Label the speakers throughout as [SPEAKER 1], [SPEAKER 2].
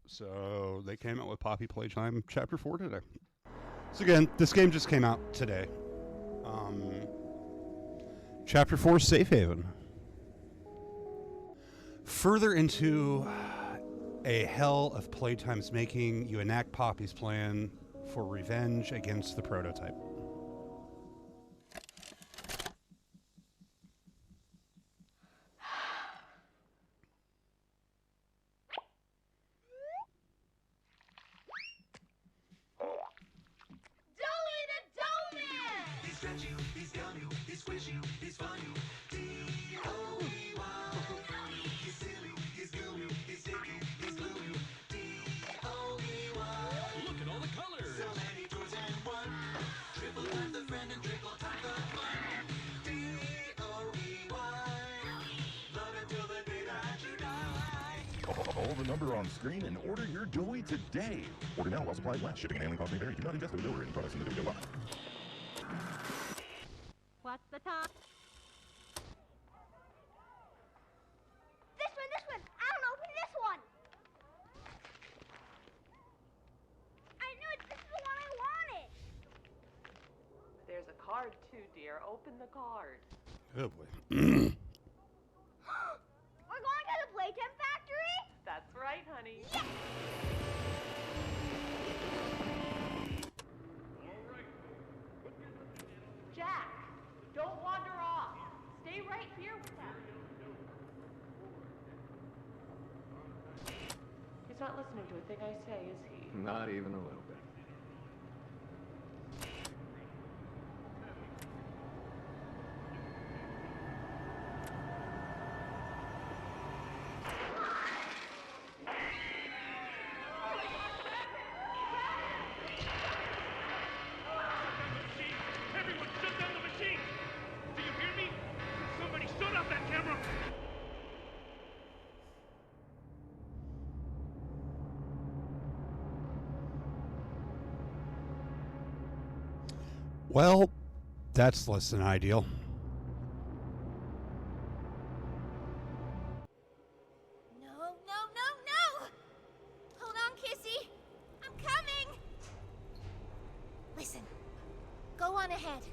[SPEAKER 1] So they came out with Poppy Playtime Chapter 4 today. So again, this game just came out today. Chapter 4 Safe Haven. Further into a hell of Playtime's making, you enact Poppy's plan for revenge against the prototype.
[SPEAKER 2] Call the number on screen and order your Dewey today. Order now while supplies last. Shipping and handling costs may vary. Do not ingest or deliver any products in the Dewey box.
[SPEAKER 3] What's the time? This one! I don't open this one! I knew it! This is the one I wanted!
[SPEAKER 4] There's a card too, dear. Open the card.
[SPEAKER 1] Oh boy.
[SPEAKER 3] We're going to the Playtime Factory?
[SPEAKER 4] That's right, honey.
[SPEAKER 3] Yes!
[SPEAKER 4] Jack, don't wander off. Stay right here with them. He's not listening to a thing I say, is he?
[SPEAKER 5] Not even a little bit.
[SPEAKER 6] Everyone, shut down the machine! Do you hear me? Somebody shut off that camera!
[SPEAKER 1] Well, that's less than ideal.
[SPEAKER 3] No! Hold on, Kissy! I'm coming! Listen. Go on ahead.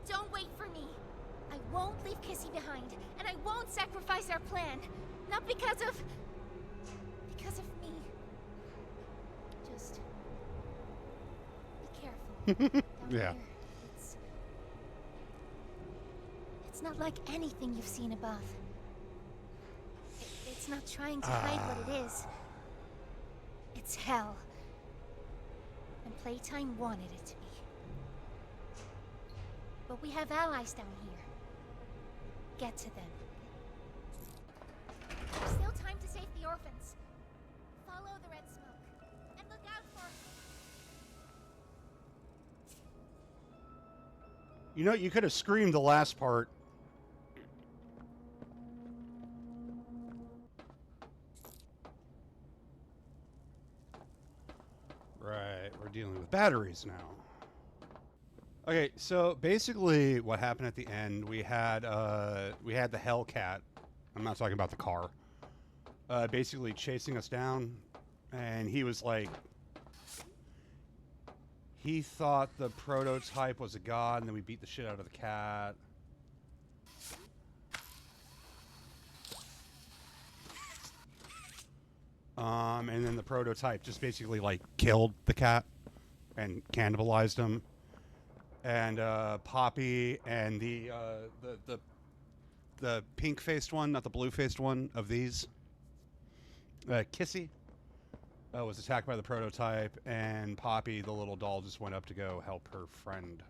[SPEAKER 3] Don't wait for me. I won't leave Kissy behind, and I won't sacrifice our plan. Not because of me. Just be careful. Down
[SPEAKER 1] Yeah.
[SPEAKER 3] here. It's not like anything you've seen above. It's not trying to hide what it is. It's hell. And Playtime wanted it to be. But we have allies down here. Get to them. There's still time to save the orphans. Follow the red smoke. And look out for...
[SPEAKER 1] You know, you could have screamed the last part. Right, we're dealing with batteries now. Okay, so basically what happened at the end, we had the Hellcat. I'm not talking about the car. Basically chasing us down, and he was like, he thought the prototype was a god, and then we beat the shit out of the cat. And then the prototype just basically like killed the cat and cannibalized him. And Poppy and the pink-faced one, not the blue-faced one of these, Kissy, was attacked by the prototype, and Poppy, the little doll, just went up to go help her friend,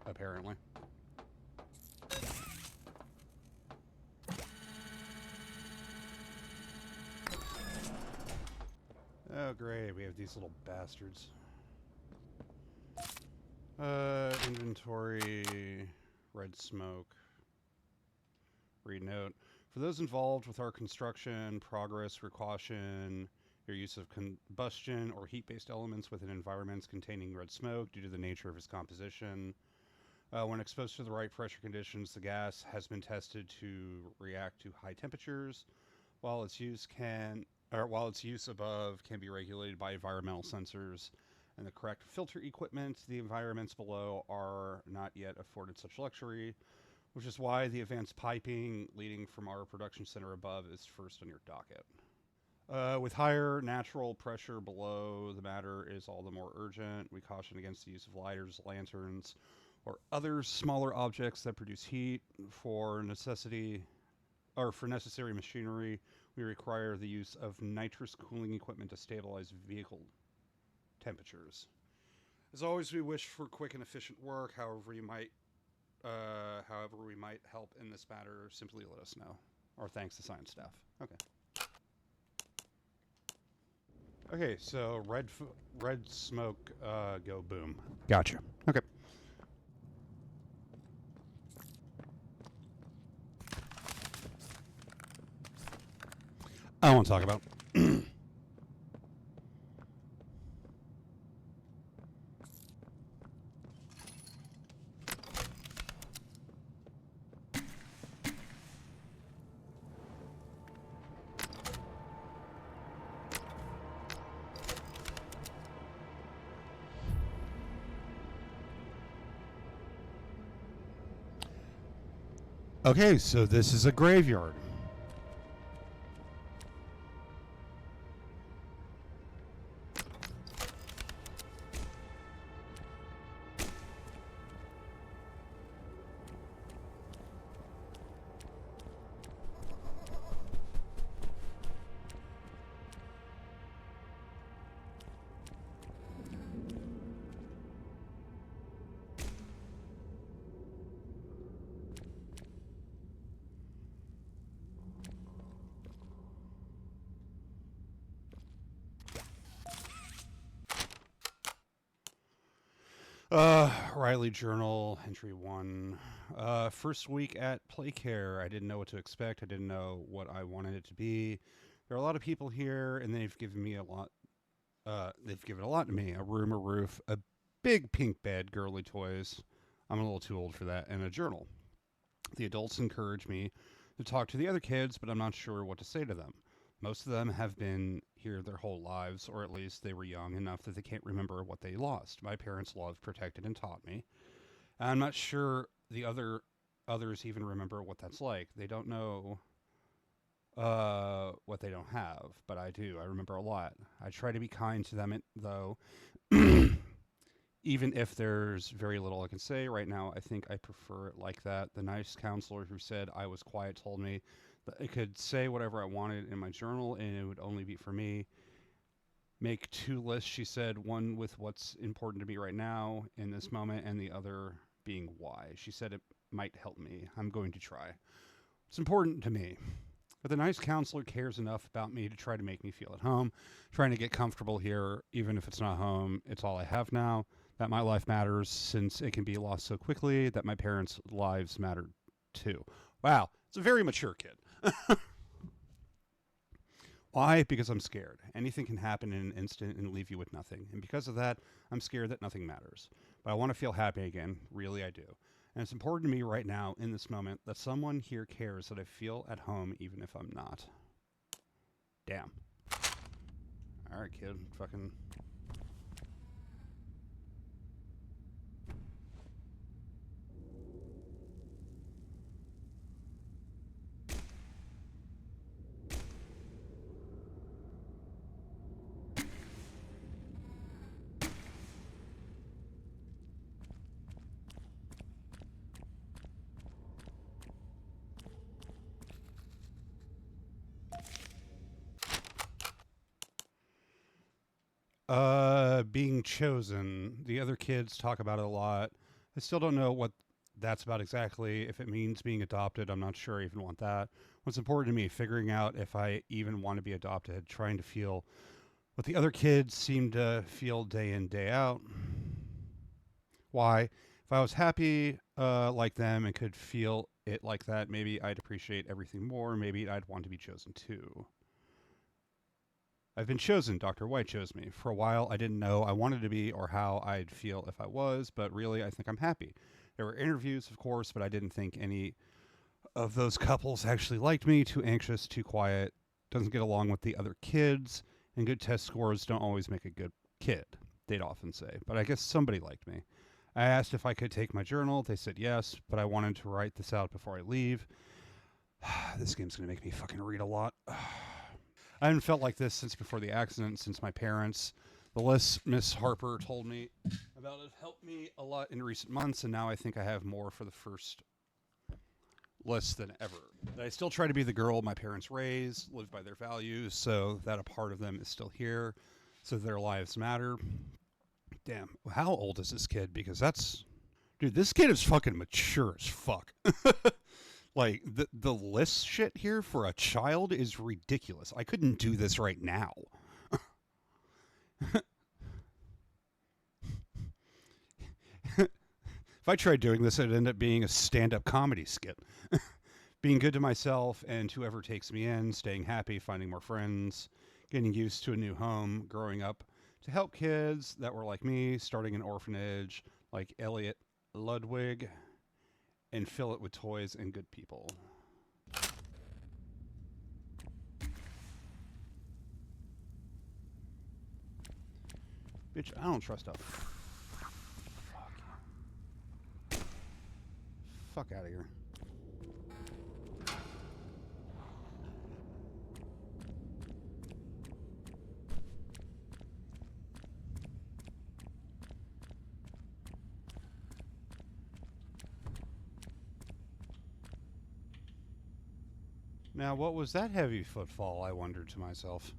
[SPEAKER 1] apparently. Oh, great. We have these little bastards. Inventory, red smoke. Read note. For those involved with our construction, progress, precaution, your use of combustion or heat-based elements within environments containing red smoke due to the nature of its composition. When exposed to the right pressure conditions, the gas has been tested to react to high temperatures. While its use can while its use above can be regulated by environmental sensors and the correct filter equipment, the environments below are not yet afforded such luxury, which is why the advanced piping leading from our production center above is first on your docket. With higher natural pressure below, the matter is all the more urgent. We caution against the use of lighters, lanterns, or other smaller objects that produce heat for necessary machinery. We require the use of nitrous cooling equipment to stabilize vehicle temperatures. As always, we wish for quick and efficient work. However we might help in this matter, simply let us know. Or thanks to science staff. Okay. Okay, so red smoke, go boom. Gotcha. Okay. I don't want to talk about. Okay, so this is a graveyard. Riley Journal, entry 1. First week at Playcare, I didn't know what to expect. I didn't know what I wanted it to be. There are a lot of people here, and they've given me a lot. They've given a lot to me. A room, a roof, a big pink bed, girly toys. I'm a little too old for that, and a journal. The adults encourage me to talk to the other kids, but I'm not sure what to say to them. Most of them have been here their whole lives, or at least they were young enough that they can't remember what they lost. My parents loved, protected, and taught me. I'm not sure the others even remember what that's like. They don't know what they don't have, but I do. I remember a lot. I try to be kind to them, though, even if there's very little I can say right now. I think I prefer it like that. The nice counselor who said I was quiet told me that I could say whatever I wanted in my journal, and it would only be for me. Make 2 lists, she said, one with what's important to me right now in this moment, and the other being why. She said it might help me. I'm going to try. It's important to me. But the nice counselor cares enough about me to try to make me feel at home, trying to get comfortable here, even if it's not home. It's all I have now. That my life matters since it can be lost so quickly, that my parents' lives mattered too. Wow, it's a very mature kid. Why? Because I'm scared. Anything can happen in an instant and leave you with nothing. And because of that, I'm scared that nothing matters. But I want to feel happy again. Really, I do. And it's important to me right now, in this moment, that someone here cares that I feel at home even if I'm not. Damn. Alright, kid. Fucking... being chosen. The other kids talk about it a lot. I still don't know what that's about exactly. If it means being adopted, I'm not sure I even want that. What's important to me, figuring out if I even want to be adopted, trying to feel what the other kids seem to feel day in, day out. Why? If I was happy like them and could feel it like that, maybe I'd appreciate everything more. Maybe I'd want to be chosen too. I've been chosen. Dr. White chose me. For a while, I didn't know I wanted to be or how I'd feel if I was, but really, I think I'm happy. There were interviews, of course, but I didn't think any of those couples actually liked me. Too anxious, too quiet. doesn't get along with the other kids, and good test scores don't always make a good kid, they'd often say. But I guess somebody liked me. I asked if I could take my journal. They said yes, but I wanted to write this out before I leave. This game's going to make me fucking read a lot. I haven't felt like this since before the accident, since my parents. The list Miss Harper told me about it helped me a lot in recent months, and now I think I have more for the first list than ever. I still try to be the girl my parents raised, live by their values, so that a part of them is still here, so their lives matter. Damn, how old is this kid? Because that's... Dude, this kid is fucking mature as fuck. Like, the list shit here for a child is ridiculous. I couldn't do this right now. If I tried doing this, it'd end up being a stand-up comedy skit. Being good to myself and whoever takes me in, staying happy, finding more friends, getting used to a new home, growing up to help kids that were like me, starting an orphanage like Elliot Ludwig, and fill it with toys and good people. Bitch, I don't trust a fuck out of here. Now, what was that heavy footfall, I wondered to myself.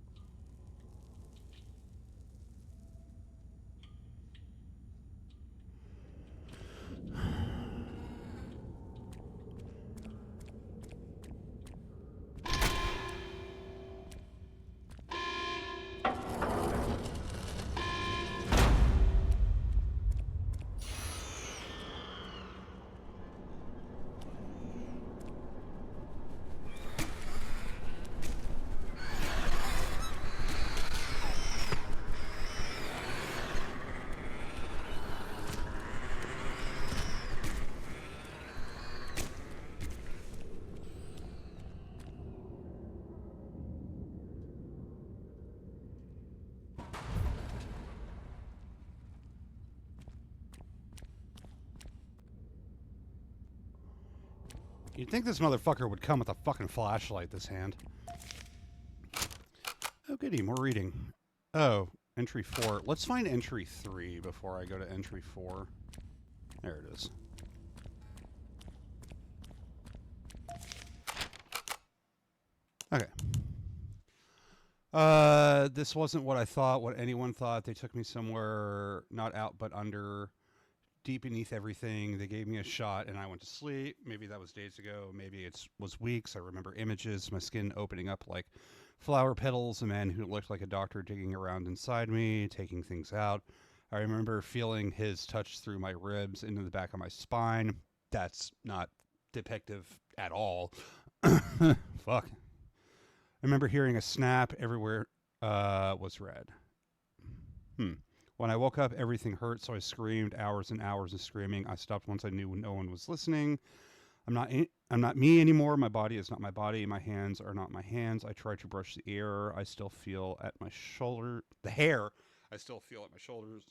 [SPEAKER 1] You'd think this motherfucker would come with a fucking flashlight this hand. Oh, goody, more reading. Oh, entry 4. Let's find entry 3 before I go to entry 4. There it is. Okay. This wasn't what I thought, what anyone thought. They took me somewhere not out but under, deep beneath everything. They gave me a shot and I went to sleep. Maybe that was days ago. Maybe it was weeks. I remember images, my skin opening up like flower petals, a man who looked like a doctor digging around inside me, taking things out. I remember feeling his touch through my ribs into the back of my spine. That's not depictive at all. Fuck. I remember hearing a snap. Everywhere was red. When I woke up, everything hurt, so I screamed, hours and hours of screaming. I stopped once I knew no one was listening. I'm not me anymore. My body is not my body. My hands are not my hands. I tried to brush the air. I still feel at my shoulder. The hair, I still feel at my shoulders.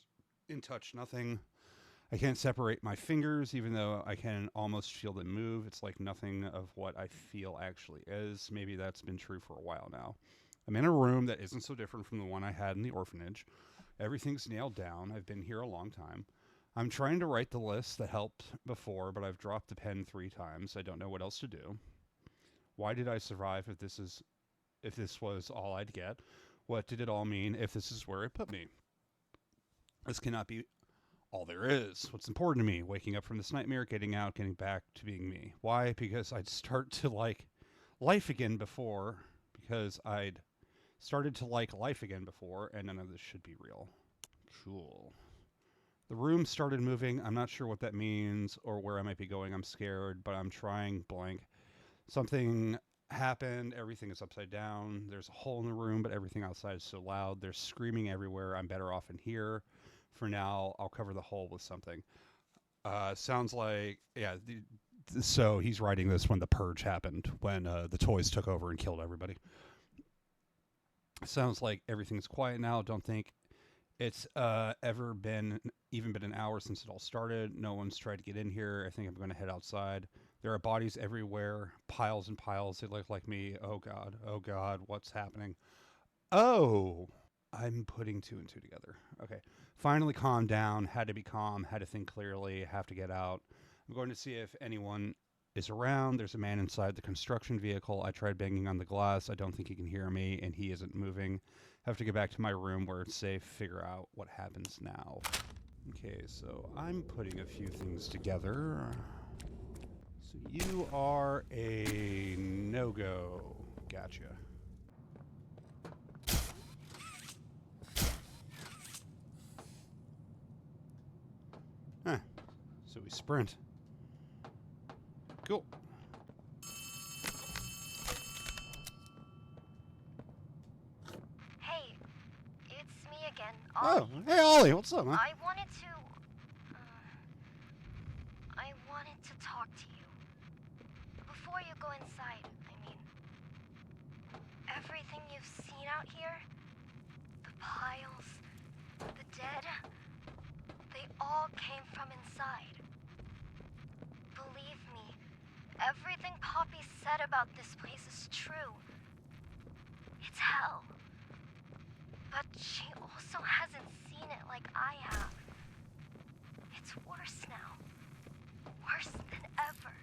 [SPEAKER 1] In touch, nothing. I can't separate my fingers, even though I can almost feel them move. It's like nothing of what I feel actually is. Maybe that's been true for a while now. I'm in a room that isn't so different from the one I had in the orphanage. Everything's nailed down. I've been here a long time. I'm trying to write the list that helped before, but I've dropped the pen 3 times. I don't know what else to do. Why did I survive if this was all I'd get? What did it all mean if this is where it put me? This cannot be all there is. What's important to me? Waking up from this nightmare, getting out, getting back to being me. Why? Because I'd start to like life again before. Because I'd started to like life again before, and none of this should be real. Cool. The room started moving. I'm not sure what that means or where I might be going. I'm scared, but I'm trying blank. Something happened. Everything is upside down. There's a hole in the room, but everything outside is so loud. They're screaming everywhere. I'm better off in here. For now, I'll cover the hole with something. Sounds like, yeah, so he's writing this when the purge happened, when the toys took over and killed everybody. Sounds like everything's quiet now. Don't think it's ever been even been an hour since it all started. No one's tried to get in here. I think I'm going to head outside. There are bodies everywhere, piles and piles. They look like me. Oh god. Oh god. What's happening? Oh, I'm putting two and two together. Okay. Finally calm down. Had to be calm. Had to think clearly. Have to get out. I'm going to see if anyone is around. There's a man inside the construction vehicle. I tried banging on the glass. I don't think he can hear me, and he isn't moving. Have to get back to my room where it's safe. Figure out what happens now. Okay, so I'm putting a few things together. So you are a no-go. Gotcha. Huh. So we sprint. Cool.
[SPEAKER 3] Hey, it's me again.
[SPEAKER 1] Oh, hey Ollie, what's up, man?
[SPEAKER 3] I wanted to talk to you. Before you go inside, I mean. Everything you've seen out here, the piles, the dead, they all came from inside. Believe me, everything Poppy said about this place is true. It's hell. But she also hasn't seen it like I have. It's worse now. Worse than ever.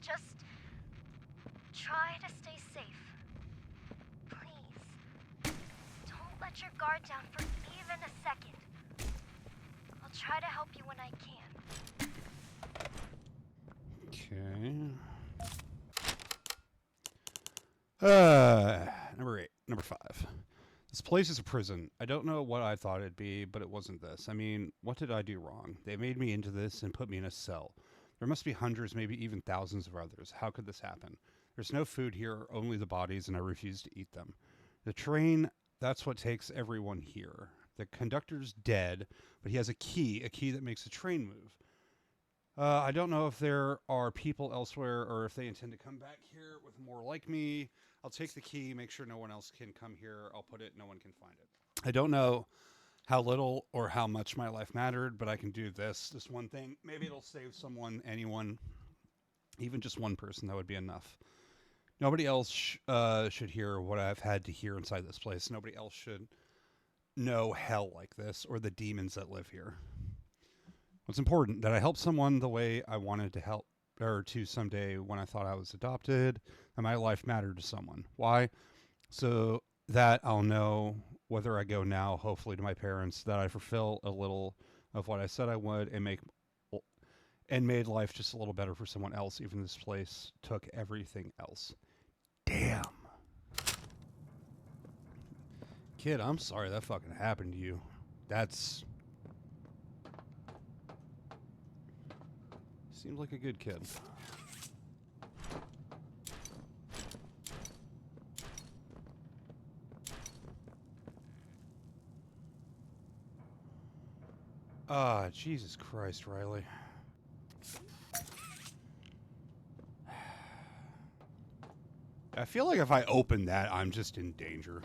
[SPEAKER 3] Just try to stay safe. Please. Don't let your guard down for even a second. I'll try to help you when I can.
[SPEAKER 1] Okay. Number 8. Number 5. This place is a prison. I don't know what I thought it'd be, but it wasn't this. I mean, what did I do wrong? They made me into this and put me in a cell. There must be hundreds, maybe even thousands of others. How could this happen? There's no food here, only the bodies, and I refuse to eat them. The train, that's what takes everyone here. The conductor's dead, but he has a key that makes the train move. I don't know if there are people elsewhere or if they intend to come back here with more like me. I'll take the key, make sure no one else can come here. I'll put it, no one can find it. I don't know how little or how much my life mattered, but I can do this one thing. Maybe it'll save someone, anyone, even just one person. That would be enough. Nobody else should hear what I've had to hear inside this place. Nobody else should know hell like this or the demons that live here. What's important, that I help someone the way I wanted to help, or to someday when I thought I was adopted, and my life mattered to someone. Why? So that I'll know whether I go now, hopefully to my parents, that I fulfill a little of what I said I would and made life just a little better for someone else, even this place took everything else. Damn. Kid, I'm sorry that fucking happened to you. That's... Seems like a good kid. Ah, Jesus Christ, Riley. I feel like if I open that, I'm just in danger.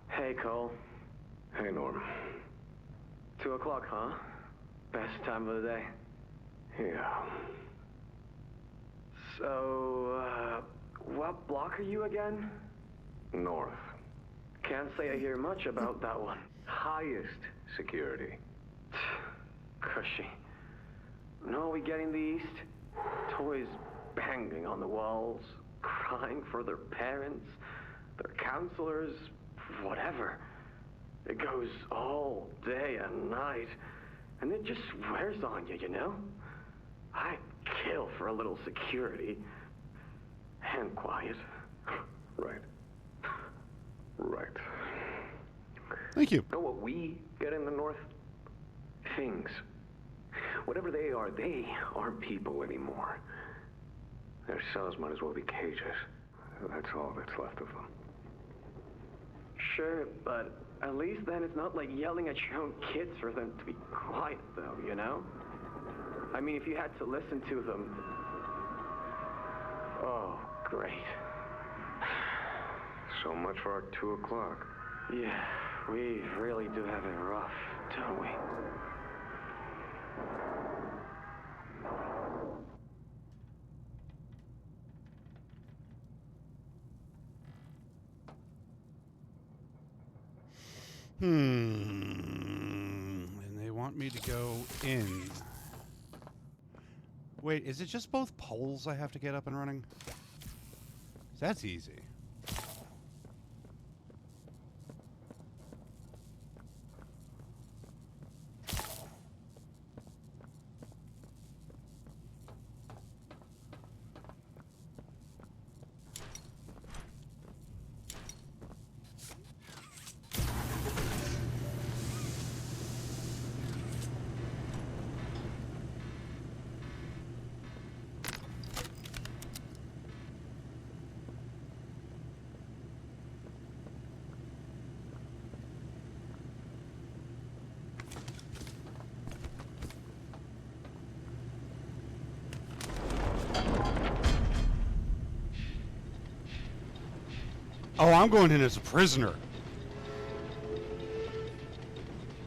[SPEAKER 5] Hey, Cole.
[SPEAKER 2] Hey, Norm.
[SPEAKER 5] 2 o'clock, huh? Best time of the day.
[SPEAKER 2] Yeah.
[SPEAKER 5] So, what block are you again?
[SPEAKER 2] North.
[SPEAKER 5] Can't say I hear much about that one.
[SPEAKER 2] Highest security.
[SPEAKER 5] Cushy. No, we get in the east. Toys banging on the walls, crying for their parents, their counselors, whatever. It goes all day and night, and it just wears on you, you know? I'd kill for a little security. And quiet.
[SPEAKER 2] Right. Right.
[SPEAKER 1] Thank you.
[SPEAKER 5] Know what we get in the north? Things. Whatever they aren't people anymore.
[SPEAKER 2] Their cells might as well be cages. That's all that's left of them.
[SPEAKER 5] Sure, but At least then it's not like yelling at your own kids for them to be quiet, though, you know? I mean, if you had to listen to them... Oh, great.
[SPEAKER 7] So much for our 2 o'clock.
[SPEAKER 5] Yeah, we really do have it rough, don't we?
[SPEAKER 1] And they want me to go in. Wait, is it just both poles I have to get up and running? That's easy. Oh, I'm going in as a prisoner.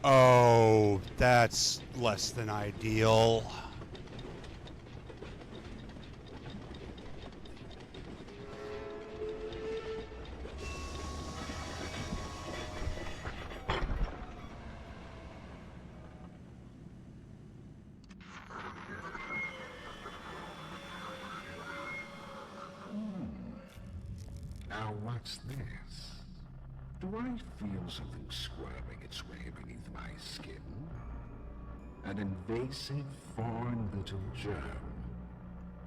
[SPEAKER 1] Oh, that's less than ideal.
[SPEAKER 8] Now what's this? Do I feel something squirming its way beneath my skin? An invasive foreign little germ.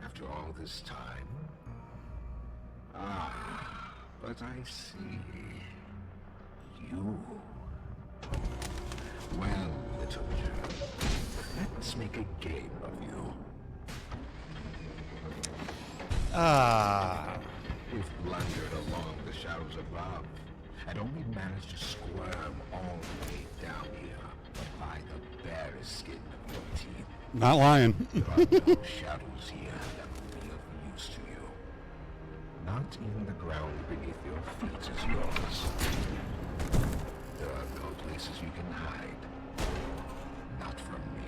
[SPEAKER 8] After all this time? Ah, but I see. You. Well, little germ, let's make a game of you. We've blundered along the shadows above, and only managed to squirm all the way down here by the barest skin of your teeth.
[SPEAKER 1] Not lying.
[SPEAKER 8] There are no shadows here that will be of use to you. Not even the ground beneath your feet is yours. There are no places you can hide. Not from me.